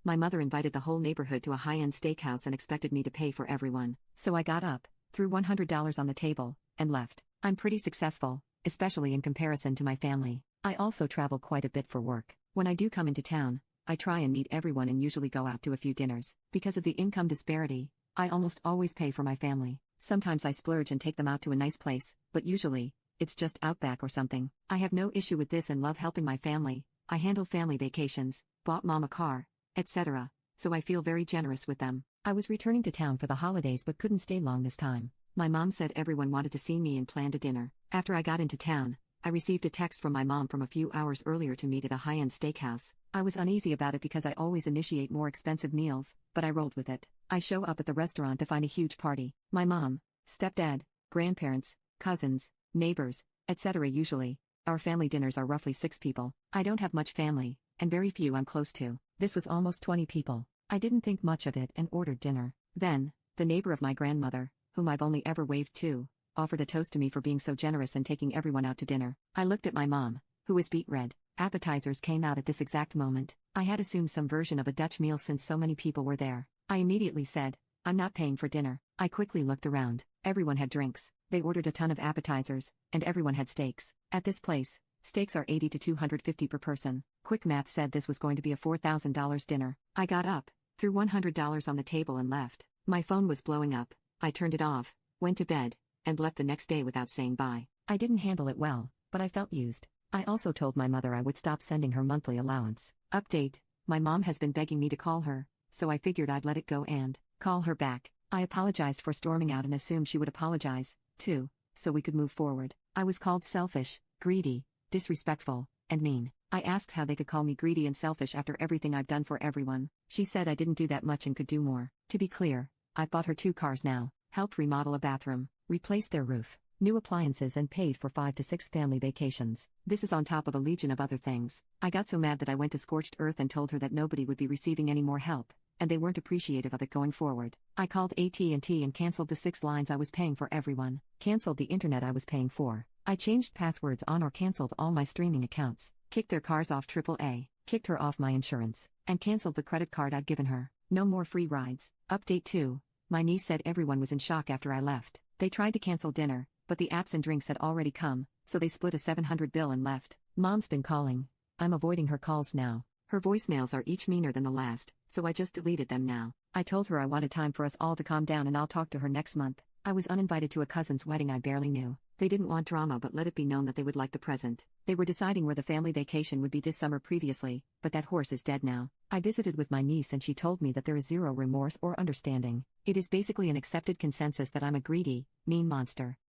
My mother invited the whole neighborhood to a high-end steakhouse and expected me to pay for everyone. So I got up, threw $100 on the table, and left. I'm pretty successful, especially in comparison to my family. I also travel quite a bit for work. When I do come into town, I try and meet everyone and usually go out to a few dinners. Because of the income disparity, I almost always pay for my family. Sometimes I splurge and take them out to a nice place, but usually, it's just Outback or something. I have no issue with this and love helping my family. I handle family vacations, bought mom a car, etc., so I feel very generous with them. I was returning to town for the holidays but couldn't stay long this time. My mom said everyone wanted to see me and planned a dinner. After I got into town, I received a text from my mom from a few hours earlier to meet at a high-end steakhouse. I was uneasy about it because I always initiate more expensive meals, but I rolled with it. I show up at the restaurant to find a huge party. My mom, stepdad, grandparents, cousins, neighbors, etc. Usually, our family dinners are roughly 6 people. I don't have much family, and very few I'm close to. This was almost 20 people. I didn't think much of it and ordered dinner. Then, the neighbor of my grandmother, whom I've only ever waved to, offered a toast to me for being so generous and taking everyone out to dinner. I looked at my mom, who was beet red. Appetizers came out at this exact moment. I had assumed some version of a Dutch meal since so many people were there. I immediately said, "I'm not paying for dinner." I quickly looked around. Everyone had drinks. They ordered a ton of appetizers, and everyone had steaks. At this place, steaks are $80 to $250 per person. Quick math said this was going to be a $4,000 dinner. I got up, threw $100 on the table and left. My phone was blowing up. I turned it off, went to bed, and left the next day without saying bye. I didn't handle it well, but I felt used. I also told my mother I would stop sending her monthly allowance. Update: my mom has been begging me to call her, so I figured I'd let it go and call her back. I apologized for storming out and assumed she would apologize, too, so we could move forward. I was called selfish, greedy, disrespectful, and mean. I asked how they could call me greedy and selfish after everything I've done for everyone. She said I didn't do that much and could do more. To be clear, I've bought her 2 cars now, helped remodel a bathroom, replaced their roof, new appliances, and paid for 5 to 6 family vacations. This is on top of a legion of other things. I got so mad that I went to Scorched Earth and told her that nobody would be receiving any more help, and they weren't appreciative of it going forward. I called AT&T and canceled the 6 lines I was paying for everyone, canceled the internet I was paying for. I changed passwords on or canceled all my streaming accounts, kicked their cars off AAA, kicked her off my insurance, and canceled the credit card I'd given her. No more free rides. Update 2. My niece said everyone was in shock after I left. They tried to cancel dinner, but the apps and drinks had already come, so they split a $700 bill and left. Mom's been calling. I'm avoiding her calls now. Her voicemails are each meaner than the last, so I just deleted them now. I told her I wanted time for us all to calm down and I'll talk to her next month. I was uninvited to a cousin's wedding I barely knew. They didn't want drama but let it be known that they would like the present. They were deciding where the family vacation would be this summer previously, but that horse is dead now. I visited with my niece and she told me that there is zero remorse or understanding. It is basically an accepted consensus that I'm a greedy, mean monster.